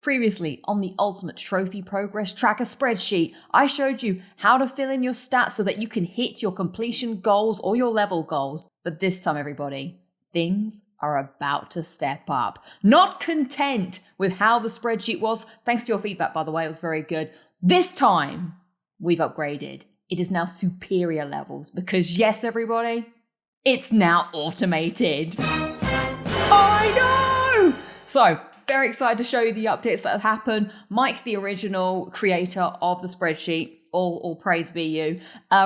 Previously on the Ultimate Trophy Progress Tracker spreadsheet, I showed you how to fill in your stats so that you can hit your completion goals or your level goals. But this time, everybody, things are about to step up. Not content with how the spreadsheet was, thanks to your feedback, by the way, it was very good. This time, we've upgraded. It is now superior levels because yes, everybody, it's now automated. I know! So, very excited to show you the updates that have happened. Mike, the original creator of the spreadsheet, all praise be you,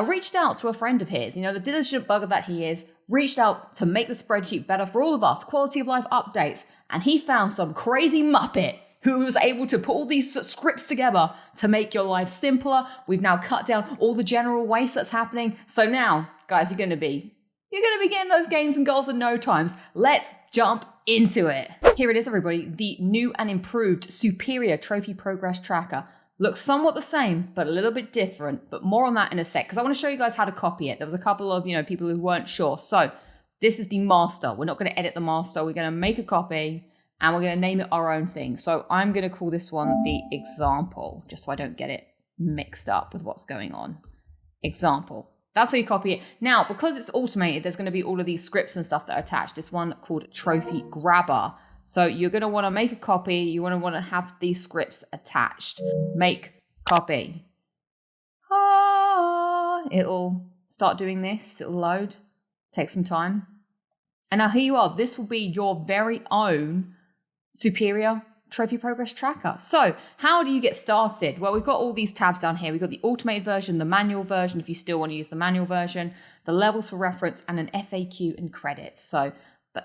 reached out to a friend of his, the diligent bugger that he is, reached out to make the spreadsheet better for all of us, quality of life updates, and he found some crazy muppet who was able to put all these scripts together to make your life simpler. We've now cut down all the general waste that's happening. So now, guys, you're going to be getting those gains and goals in no times. Let's jump into it. Here it is, everybody. The new and improved superior trophy progress tracker. Looks somewhat the same, but a little bit different. But more on that in a sec, because I want to show you guys how to copy it. There was a couple of, people who weren't sure. So this is the master. We're not going to edit the master. We're going to make a copy and we're going to name it our own thing. So I'm going to call this one the example, just so I don't get it mixed up with what's going on. Example. That's how you copy it. Now, because it's automated, there's going to be all of these scripts and stuff that are attached. This one called Trophy Grabber. So you're going to want to make a copy. You want to have these scripts attached. Make copy. It'll start doing this. It'll load. Take some time. And now here you are. This will be your very own superior trophy progress tracker. So how do you get started? Well, we've got all these tabs down here. We've got the automated version, the manual version, if you still want to use the manual version, the levels for reference, and an FAQ and credits. So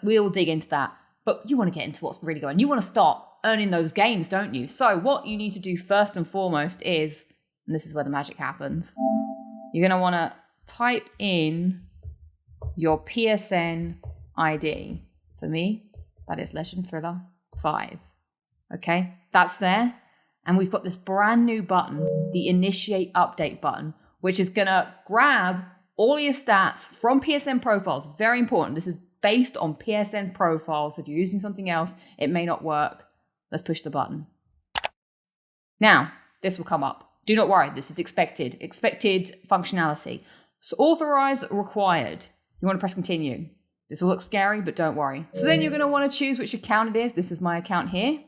we'll dig into that. But you want to get into what's really going on. You want to start earning those gains, don't you? So what you need to do first and foremost is, and this is where the magic happens, you're going to want to type in your PSN ID. For me, that is Legend Thriller 5. Okay, that's there. And we've got this brand new button, the Initiate Update button, which is going to grab all your stats from PSN profiles. Very important. This is based on PSN profiles. If you're using something else, it may not work. Let's push the button. Now, this will come up. Do not worry. This is expected functionality. So authorize required. You want to press continue. This will look scary, but don't worry. So then you're going to want to choose which account it is. This is my account here.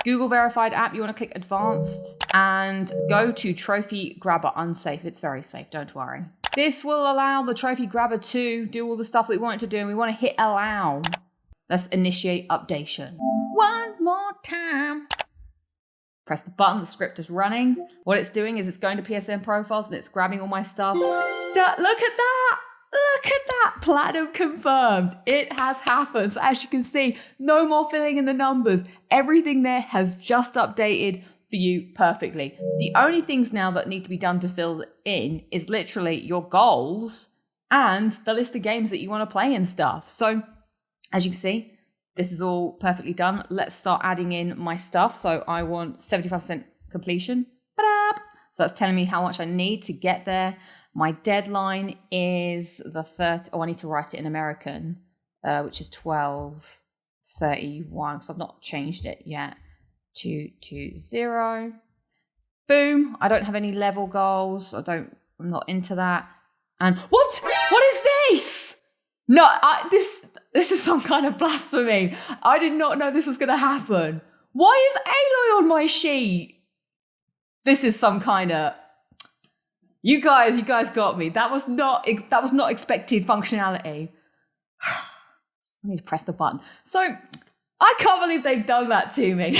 Google verified app, you want to click advanced and go to Trophy Grabber unsafe. It's very safe, don't worry. This will allow the Trophy Grabber to do all the stuff that we want it to do, and we want to hit allow. Let's initiate updation. One more time. Press the button, the script is running. What it's doing is it's going to PSN profiles and it's grabbing all my stuff. Look at that! Look at that! Platinum confirmed. It has happened. So as you can see, no more filling in the numbers. Everything there has just updated for you perfectly. The only things now that need to be done to fill in is literally your goals and the list of games that you want to play and stuff. So as you can see, this is all perfectly done. Let's start adding in my stuff. So I want 75% completion. So that's telling me how much I need to get there. My deadline is the 30th. Oh, I need to write it in American, which is 12/31. So I've not changed it yet. 220. Boom. I don't have any level goals. I'm not into that. And what? What is this? No, this is some kind of blasphemy. I did not know this was going to happen. Why is Aloy on my sheet? This is some kind of... You guys got me. That was not expected functionality. I need to press the button. So I can't believe they've done that to me.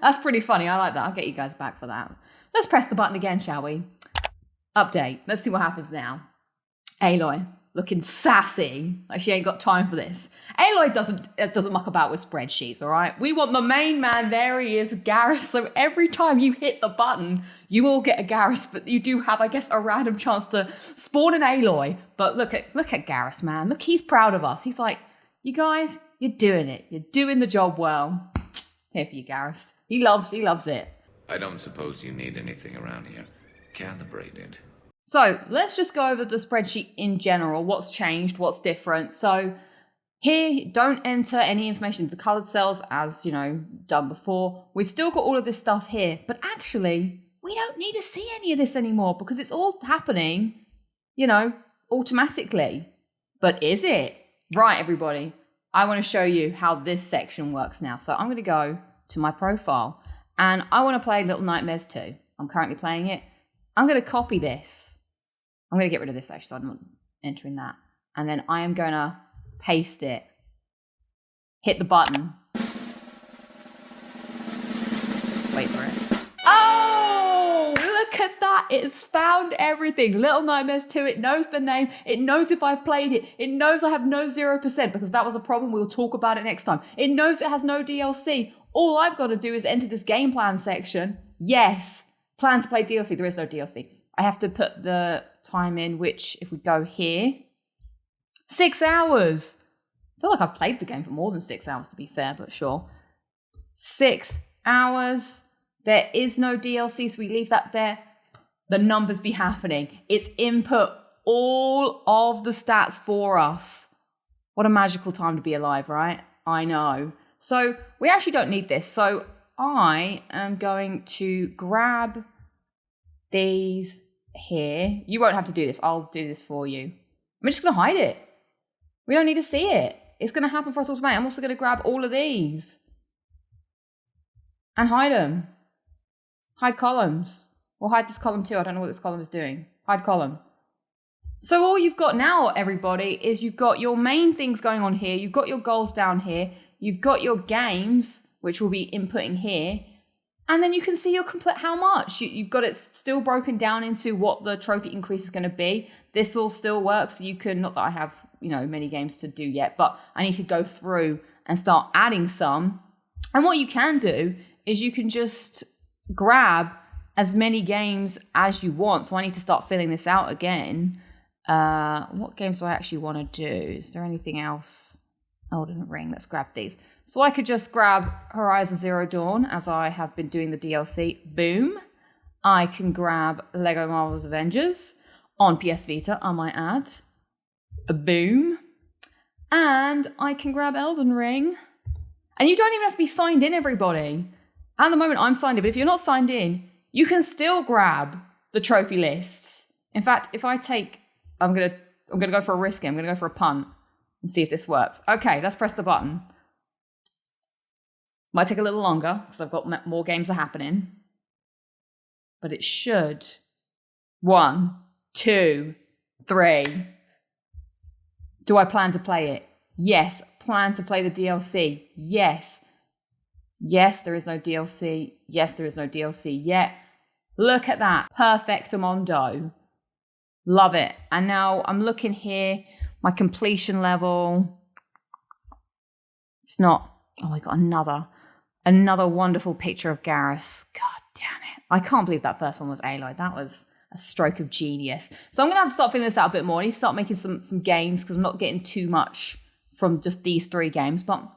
That's pretty funny. I like that. I'll get you guys back for that. Let's press the button again, shall we? Update. Let's see what happens now. Aloy, looking sassy, like she ain't got time for this. Aloy doesn't muck about with spreadsheets, all right? We want the main man. There he is, Garrus. So every time you hit the button, you will get a Garrus, but you do have, I guess, a random chance to spawn an Aloy. But look at Garrus, man. Look, he's proud of us. He's like, you guys, you're doing it. You're doing the job well. Here for you, Garrus. He loves it. I don't suppose you need anything around here. Calibrated. So let's just go over the spreadsheet in general. What's changed? What's different? So Here, don't enter any information into the colored cells as, done before. We've still got all of this stuff here, but actually, we don't need to see any of this anymore because it's all happening, automatically. But is it? Right, everybody. I want to show you how this section works now. So I'm going to go to my profile and I want to play Little Nightmares 2. I'm currently playing it. I'm going to copy this. I'm going to get rid of this actually, so I'm not entering that. And then I am going to paste it. Hit the button. Wait for it. Oh, look at that. It's found everything. Little Nightmares 2. It knows the name. It knows if I've played it. It knows I have no 0% because that was a problem. We'll talk about it next time. It knows it has no DLC. All I've got to do is enter this game plan section. Yes. Plan to play DLC. There is no DLC. I have to put the time in, which if we go here, 6 hours. I feel like I've played the game for more than 6 hours to be fair, but sure. 6 hours. There is no DLC, so we leave that there. The numbers be happening. It's input all of the stats for us. What a magical time to be alive, right? I know. So we actually don't need this. So I am going to grab these here. You won't have to do this. I'll do this for you. I'm just going to hide it. We don't need to see it. It's going to happen for us automatically. I'm also going to grab all of these and hide them. Hide columns. We'll hide this column too. I don't know what this column is doing. Hide column. So all you've got now, everybody, is you've got your main things going on here. You've got your goals down here. You've got your games, which will be inputting here. And then you can see your complete how much. You've got it still broken down into what the trophy increase is going to be. This all still works. You can, not that I have, many games to do yet, but I need to go through and start adding some. And what you can do is you can just grab as many games as you want. So I need to start filling this out again. What games do I actually want to do? Is there anything else? Elden Ring. Let's grab these. So I could just grab Horizon Zero Dawn as I have been doing the DLC. Boom. I can grab Lego Marvel's Avengers on PS Vita, I might add. Boom. And I can grab Elden Ring. And you don't even have to be signed in, everybody. At the moment, I'm signed in, but if you're not signed in, you can still grab the trophy lists. In fact, if I take, I'm gonna go for a risk here. I'm gonna go for a punt and see if this works. Okay, let's press the button. Might take a little longer because I've got more games are happening. But it should. 1, 2, 3. Do I plan to play it? Yes. Plan to play the DLC? Yes. Yes, there is no DLC. Yes, there is no DLC yet. Look at that. Perfectamundo. Love it. And now I'm looking here. My completion level. It's not. Oh, I got another wonderful picture of Garrus. God damn it. I can't believe that first one was Aloy. That was a stroke of genius. So I'm going to have to start filling this out a bit more. I need to start making some games because I'm not getting too much from just these 3 games. But,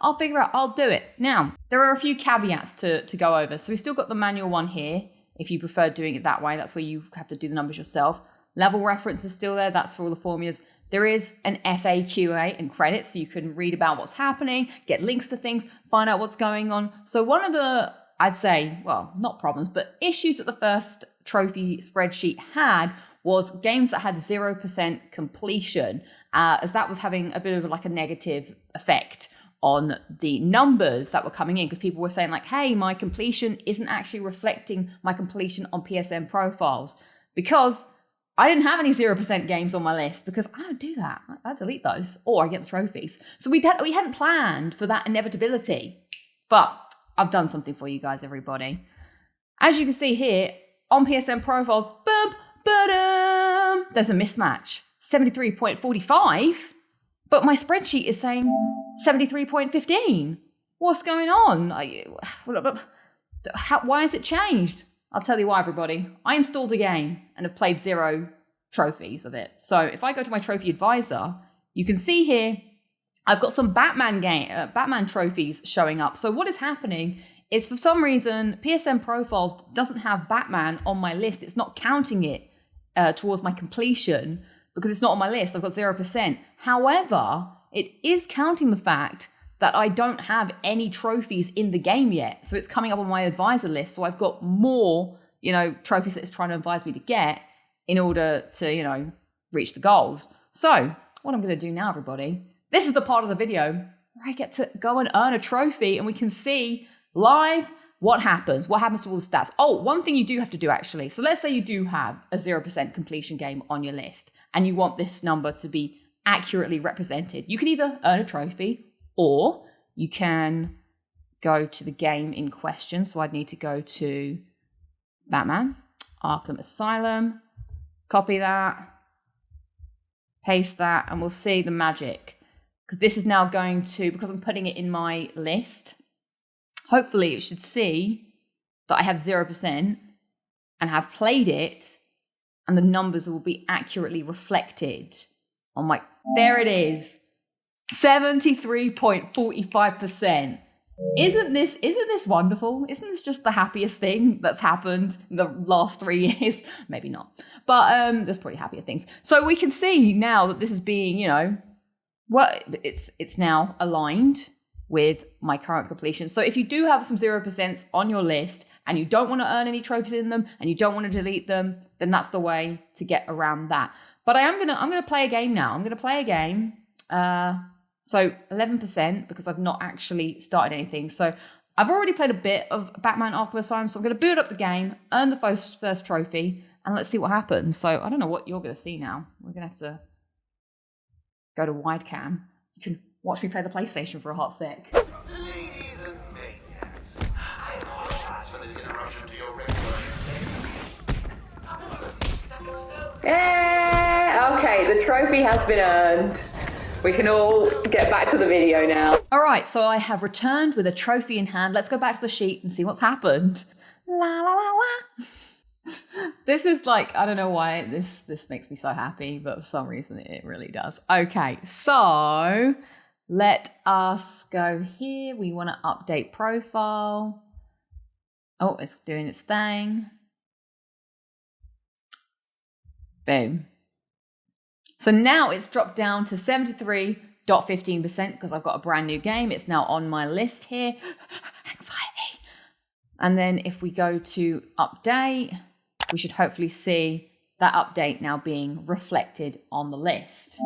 I'll figure out. I'll do it. Now, there are a few caveats to go over. So we've still got the manual one here. If you prefer doing it that way, that's where you have to do the numbers yourself. Level reference is still there. That's for all the formulas. There is an FAQA and credits, so you can read about what's happening, get links to things, find out what's going on. So one of the, I'd say, well, not problems, but issues that the first trophy spreadsheet had was games that had 0% completion, as that was having a bit of like a negative effect on the numbers that were coming in, because people were saying like, hey, my completion isn't actually reflecting my completion on PSN profiles, because I didn't have any 0% games on my list because I don't do that. I delete those or I get the trophies. So we hadn't planned for that inevitability. But I've done something for you guys, everybody. As you can see here, on PSN profiles, there's a mismatch. 73.45, but my spreadsheet is saying 73.15. What's going on? Why has it changed? I'll tell you why, everybody. I installed a game and have played 0 trophies of it. So if I go to my trophy advisor, you can see here, I've got some Batman trophies showing up. So what is happening is, for some reason, PSN Profiles doesn't have Batman on my list. It's not counting it towards my completion because it's not on my list. I've got 0%. However, it is counting the fact that I don't have any trophies in the game yet. So it's coming up on my advisor list. So I've got more, trophies that it's trying to advise me to get in order to, reach the goals. So what I'm going to do now, everybody, this is the part of the video where I get to go and earn a trophy and we can see live what happens to all the stats. Oh, one thing you do have to do actually. So let's say you do have a 0% completion game on your list and you want this number to be accurately represented. You can either earn a trophy or you can go to the game in question. So I'd need to go to Batman, Arkham Asylum, copy that, paste that, and we'll see the magic. Because this is now going to, because I'm putting it in my list, hopefully it should see that I have 0% and have played it, and the numbers will be accurately reflected on my, there it is, 73.45%. Isn't this wonderful? Isn't this just the happiest thing that's happened in the last 3 years? Maybe not, but there's probably happier things. So we can see now that this is being, it's now aligned with my current completion. So if you do have some 0% on your list and you don't want to earn any trophies in them and you don't want to delete them, then that's the way to get around that. But I'm gonna play a game now. I'm gonna play a game. So 11% because I've not actually started anything. So I've already played a bit of Batman Arkham Asylum. So I'm going to build up the game, earn the first trophy, and let's see what happens. So I don't know what you're going to see now. We're going to have to go to wide cam. You can watch me play the PlayStation for a hot sec. Ladies and maniacs, I apologize for this interruption to your regular. Yeah, okay, the trophy has been earned. We can all get back to the video now. All right, so I have returned with a trophy in hand. Let's go back to the sheet and see what's happened. La la la la. This is like, I don't know why this makes me so happy, but for some reason it really does. Okay, so let us go here. We want to update profile. Oh, it's doing its thing. Boom. So now it's dropped down to 73.15% because I've got a brand new game. It's now on my list here. Anxiety. And then if we go to update, we should hopefully see that update now being reflected on the list.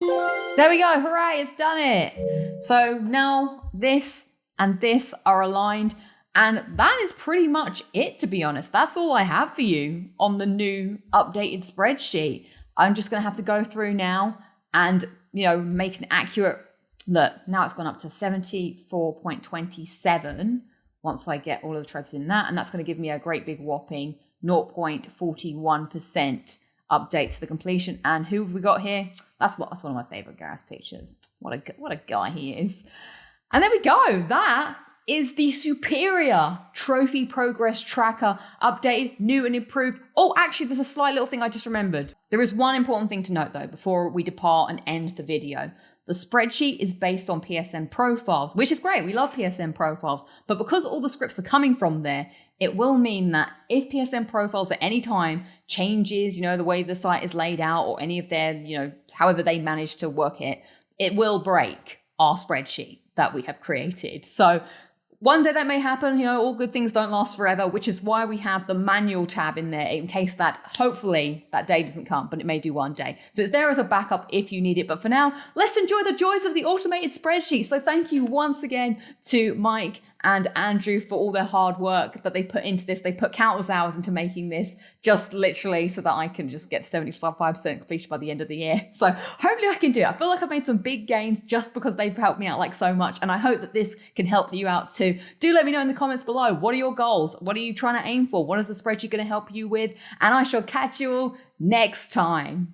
There we go. Hooray, it's done it. So now this and this are aligned. And that is pretty much it, to be honest. That's all I have for you on the new updated spreadsheet. I'm just going to have to go through now and, make an accurate look. Now it's gone up to 74.27 once I get all of the trophies in that. And that's going to give me a great big whopping 0.41% update to the completion. And who have we got here? That's one of my favorite Gareth pictures. What a guy he is. And there we go. That is the superior trophy progress tracker, updated, new and improved. Oh, actually, there's a slight little thing I just remembered. There is one important thing to note though, before we depart and end the video. The spreadsheet is based on PSN profiles, which is great. We love PSN profiles, but because all the scripts are coming from there, it will mean that if PSN profiles at any time changes, the way the site is laid out or any of their, however they manage to work it, it will break our spreadsheet that we have created. So one day that may happen, all good things don't last forever, which is why we have the manual tab in there in case that, hopefully, that day doesn't come, but it may do one day. So it's there as a backup if you need it. But for now, let's enjoy the joys of the automated spreadsheet. So thank you once again to Mike and Andrew for all their hard work that they put into this. They put countless hours into making this just literally so that I can just get 75% completion by the end of the year. So hopefully I can do it. I feel like I've made some big gains just because they've helped me out like so much. And I hope that this can help you out too. Do let me know in the comments below. What are your goals? What are you trying to aim for? What is the spreadsheet going to help you with? And I shall catch you all next time.